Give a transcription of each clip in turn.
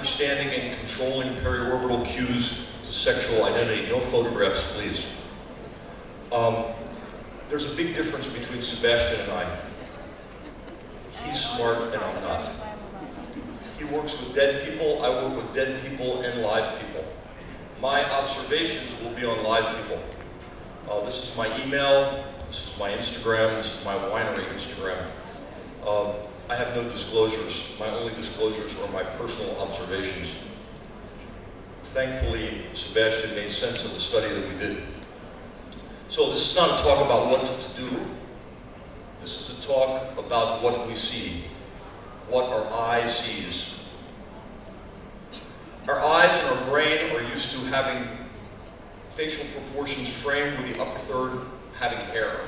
understanding and controlling periorbital cues to sexual identity. No photographs, please. There's a big difference between Sebastian and I. He's smart and I'm not. He works with dead people, I work with dead people and live people. My observations will be on live people. This is my email, this is my Instagram, this is my winery Instagram. I have no disclosures. My only disclosures are my personal observations. Thankfully, Sebastian made sense of the study that we did. So this is not a talk about what to do. This is a talk about what we see, what our eye sees. Our eyes and our brain are used to having facial proportions framed with the upper third having hair.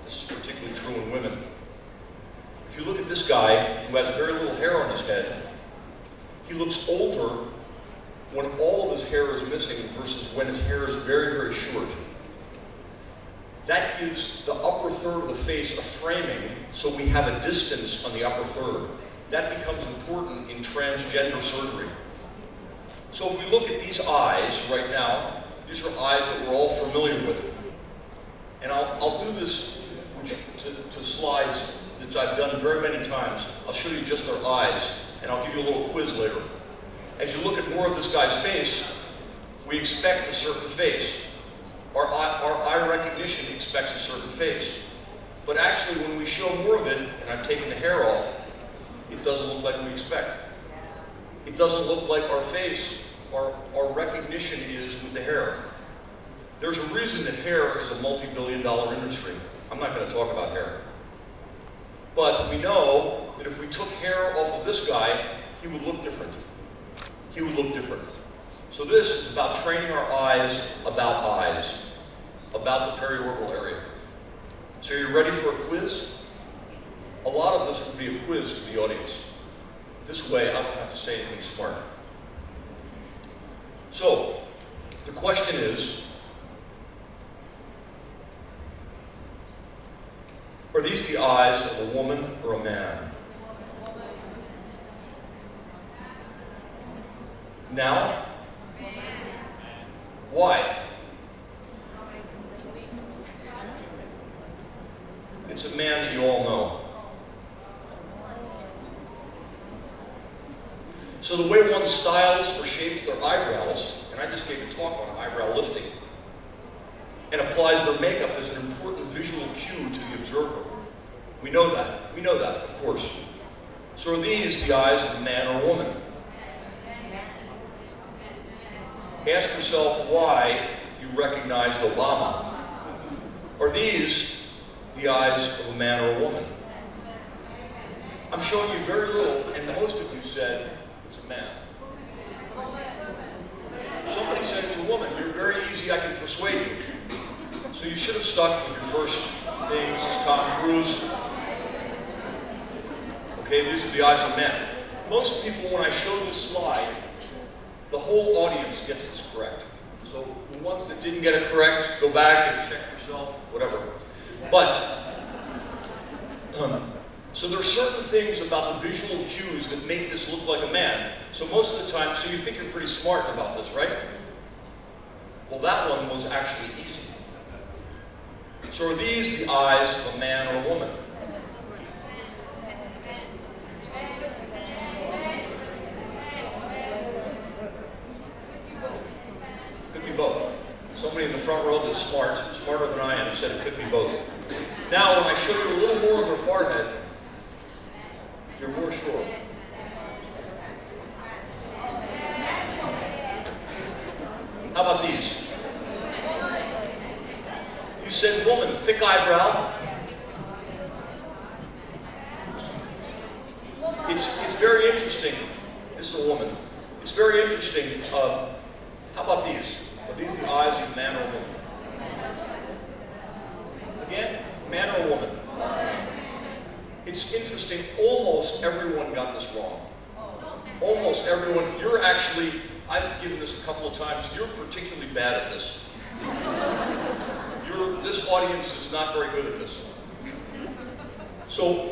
This is particularly true in women. If you look at this guy who has very little hair on his head, he looks older when all of his hair is missing versus when his hair is very, very short. That gives the upper third of the face a framing, so we have a distance on the upper third. That becomes important in transgender surgery. So if we look at these eyes right now, these are eyes that we're all familiar with. And I'll do this to slides that I've done very many times. I'll show you just their eyes, and I'll give you a little quiz later. As you look at more of this guy's face, we expect a certain face. Our eye recognition expects a certain face. But actually, when we show more of it, and I've taken the hair off, it doesn't look like we expect. It doesn't look like our face, our recognition is with the hair. There's a reason that hair is a multi-billion-dollar industry. I'm not going to talk about hair. But we know that if we took hair off of this guy, he would look different. He would look different. So this is about training our eyes, about the periorbital area. So are you ready for a quiz? A lot of this will be a quiz to the audience. This way, I don't have to say anything smart. So, the question is, are these the eyes of a woman or a man? Now? Why? It's a man that you all know. So the way one styles or shapes their eyebrows, and I just gave a talk on eyebrow lifting, and applies their makeup as an important visual cue to the observer. We know that. We know that, of course. So are these the eyes of a man or a woman? Ask yourself why you recognized Obama. Are these the eyes of a man or a woman? I'm showing you very little, and most of you said it's a man. Somebody said it's a woman. You're very easy, I can persuade you. So you should have stuck with your first thing. This is Tom Cruise. Okay, these are the eyes of men. Most people, when I show this slide, the whole audience gets this correct. So the ones that didn't get it correct, go back and check yourself, whatever. But, so there are certain things about the visual cues that make this look like a man. So most of the time, so you think you're pretty smart about this, right? Well, that one was actually easy. So are these the eyes of a man or a woman? Could be both. Somebody in the front row that's smart, smarter than I am, said it could be both. Now, when I show you a little more of her forehead, you're more sure. How about these? You said woman, thick eyebrow. It's very interesting. This is a woman. It's very interesting. How about these? Are these the eyes of a man or a woman? Again, man or woman? It's interesting, almost everyone got this wrong. Almost everyone. You're actually, I've given this a couple of times, you're particularly bad at this. This audience is not very good at this. So,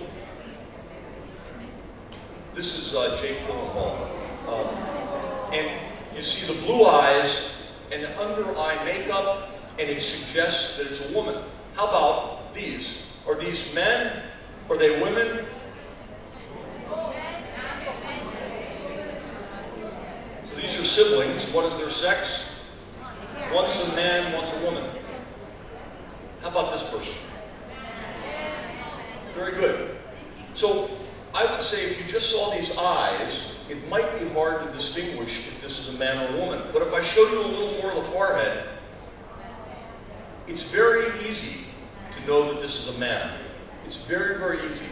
this is Jake Gyllenhaal. And you see the blue eyes and the under eye makeup, and it suggests that it's a woman. How about these? Are these men? Are they women? So these are siblings. What is their sex? One's a man, one's a woman. How about this person? Very good. So I would say if you just saw these eyes, it might be hard to distinguish if this is a man or a woman. But if I show you a little more of the forehead, it's very easy to know that this is a man. It's very, very easy.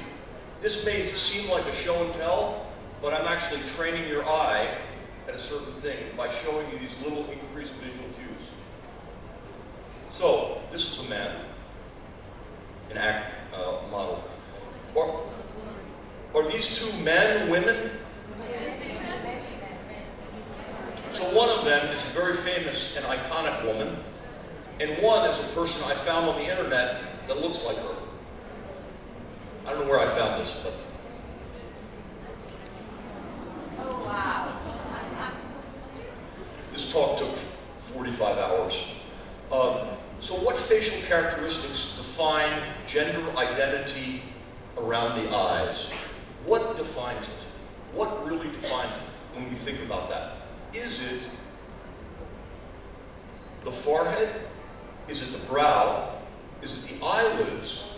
This may seem like a show and tell, but I'm actually training your eye at a certain thing by showing you these little increased visual cues. So, this is a man, an model. Are these two men, women? So one of them is a very famous and iconic woman, and one is a person I found on the internet that looks like her. I don't know where I found this, but. Oh, wow. This talk took 45 hours. So what facial characteristics define gender identity around the eyes? What defines it? What really defines it when we think about that? Is it the forehead? Is it the brow? Is it the eyelids?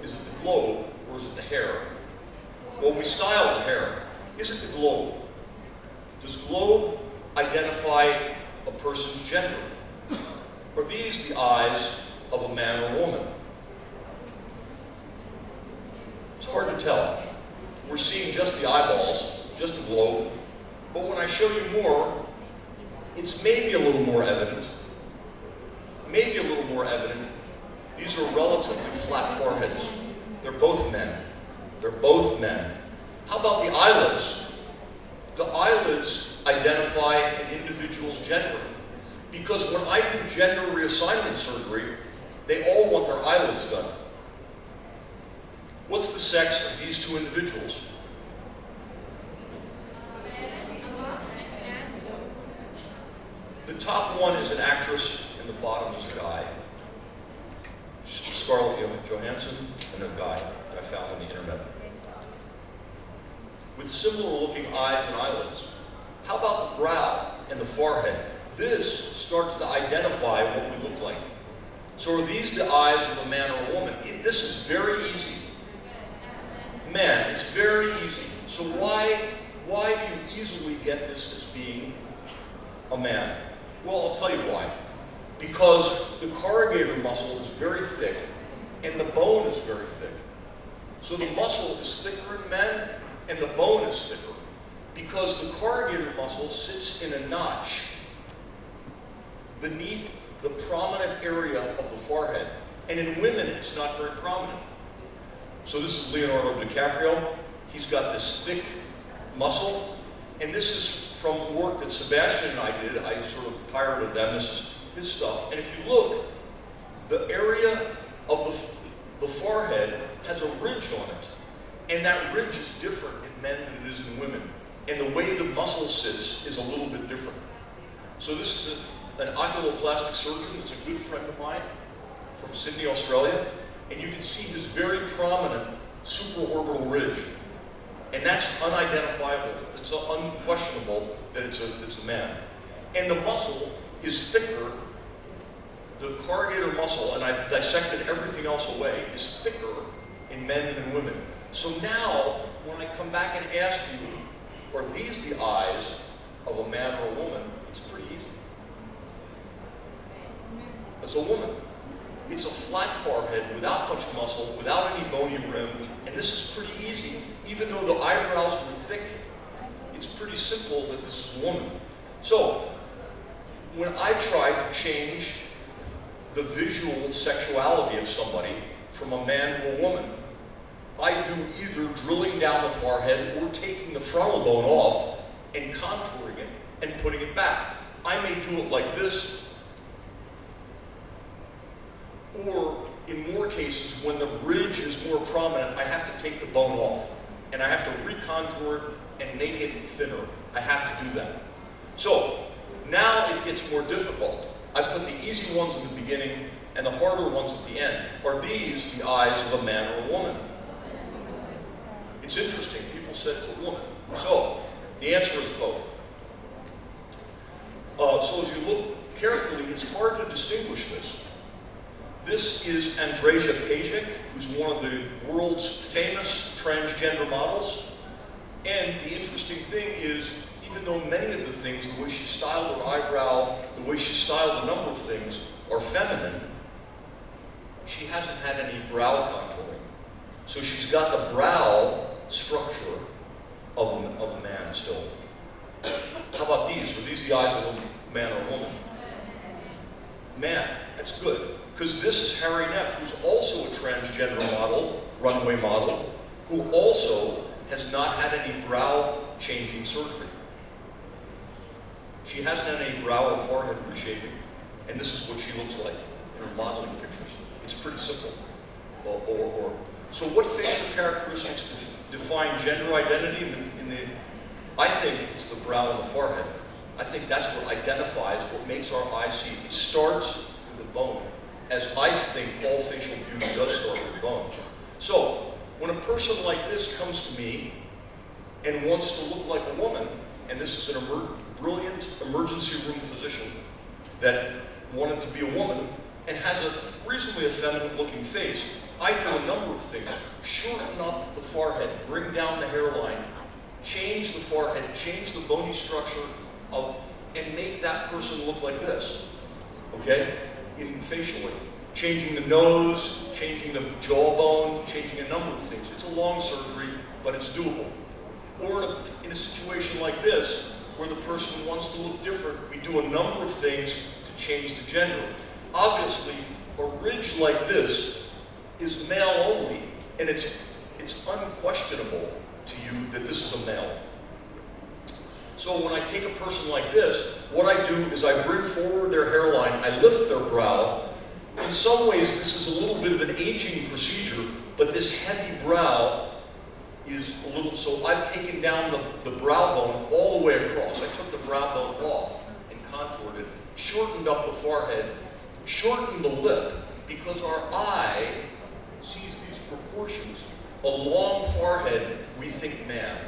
Is it the globe? Or is it the hair? Well, we style the hair. Is it the globe? Does globe identify a person's gender? Are these the eyes of a man or a woman? It's hard to tell. We're seeing just the eyeballs, just the globe. But when I show you more, it's maybe a little more evident. Maybe a little more evident. These are relatively flat foreheads. They're both men. They're both men. How about the eyelids? The eyelids identify an individual's gender. Because when I do gender reassignment surgery, they all want their eyelids done. What's the sex of these two individuals? The top one is an actress, and the bottom is a guy. Scarlett Johansson, and a guy that I found on the internet. With similar looking eyes and eyelids. How about the brow and the forehead? This starts to identify what we look like. So are these the eyes of a man or a woman? This is very easy. Man, it's very easy. So why do you easily get this as being a man? Well, I'll tell you why. Because the corrugator muscle is very thick and the bone is very thick. So the muscle is thicker in men and the bone is thicker. Because the corrugator muscle sits in a notch beneath the prominent area of the forehead. And in women, it's not very prominent. So this is Leonardo DiCaprio. He's got this thick muscle. And this is from work that Sebastian and I did. I sort of pirated them. This is his stuff. And if you look, the area of the forehead has a ridge on it. And that ridge is different in men than it is in women. And the way the muscle sits is a little bit different. So this is an oculoplastic surgeon that's a good friend of mine from Sydney, Australia. And you can see this very prominent supraorbital ridge. And that's unidentifiable. It's unquestionable that it's a man. And the muscle is thicker. The corrugator muscle, and I've dissected everything else away, is thicker in men than in women. So now, when I come back and ask you, are these the eyes of a man or a woman? It's pretty easy. It's a woman. It's a flat forehead without much muscle, without any bony rim, and this is pretty easy. Even though the eyebrows were thick, it's pretty simple that this is a woman. So, when I try to change the visual sexuality of somebody from a man to a woman, I do either drilling down the forehead or taking the frontal bone off and contouring it and putting it back. I may do it like this, or in more cases, when the ridge is more prominent, I have to take the bone off and I have to recontour it and make it thinner. I have to do that. So, now it gets more difficult. I put the easy ones in the beginning and the harder ones at the end. Are these the eyes of a man or a woman? It's interesting, people said it's a woman. So, the answer is both. So as you look carefully, it's hard to distinguish this. This is Andrzejka Pajek, who's one of the world's famous transgender models. And the interesting thing is, even though many of the things, the way she styled her eyebrow, the way she styled a number of things are feminine, she hasn't had any brow contouring. So she's got the brow structure of a man still. How about these? Are these the eyes of a man or a woman? Man, that's good. Because this is Harry Neff, who's also a transgender model, runway model, who also has not had any brow changing surgery. She hasn't had any brow or forehead reshaping, and this is what she looks like in her modeling pictures. It's pretty simple. So what facial characteristics define gender identity I think it's the brow and the forehead. I think that's what identifies, what makes our eye see. It starts with the bone, as I think all facial beauty does start with bone. So, when a person like this comes to me and wants to look like a woman, and this is a brilliant emergency room physician that wanted to be a woman and has a reasonably effeminate looking face, I do a number of things. Shorten up the forehead, bring down the hairline, change the forehead, change the bony structure and make that person look like this, okay? Facially. Changing the nose, changing the jawbone, changing a number of things. It's a long surgery, but it's doable. Or in a situation like this, where the person wants to look different, we do a number of things to change the gender. Obviously, a ridge like this is male only, and it's unquestionable to you that this is a male. So when I take a person like this, what I do is I bring forward their hairline, I lift their brow. In some ways, this is a little bit of an aging procedure, but this heavy brow is a little, so I've taken down the brow bone all the way across. I took the brow bone off and contoured it, shortened up the forehead, shortened the lip, because our eye sees these proportions. A long forehead, we think man.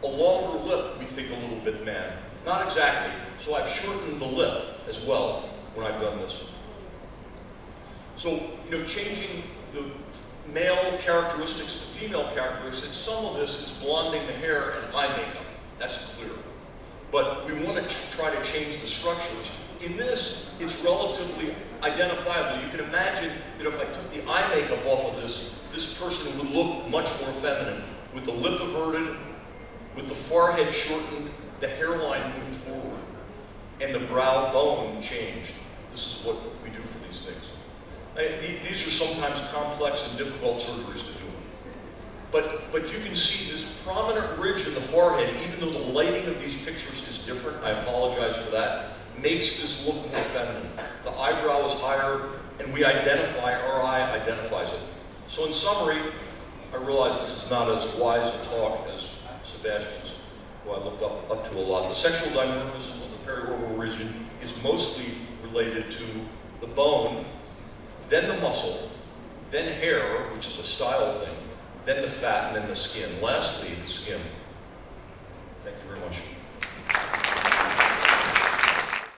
A longer lip, we think a little bit man. Not exactly. So I've shortened the lip as well when I've done this. So, changing the male characteristics to female characteristics, some of this is blonding the hair and eye makeup. That's clear. But we want to try to change the structures. In this, it's relatively identifiable. You can imagine that if I took the eye makeup off of this person would look much more feminine, with the lip averted, with the forehead shortened, the hairline moved forward, and the brow bone changed. This is what we do for these things. These are sometimes complex and difficult surgeries to do. But you can see this prominent ridge in the forehead, even though the lighting of these pictures is different, I apologize for that, makes this look more feminine. The eyebrow is higher, and our eye identifies it. So in summary, I realize this is not as wise a talk as Sebastian's, who I looked up to a lot. The sexual dimorphism of the periorbital region is mostly related to the bone, then the muscle, then hair, which is a style thing, then the fat, and then the skin. Lastly, the skin. Thank you very much.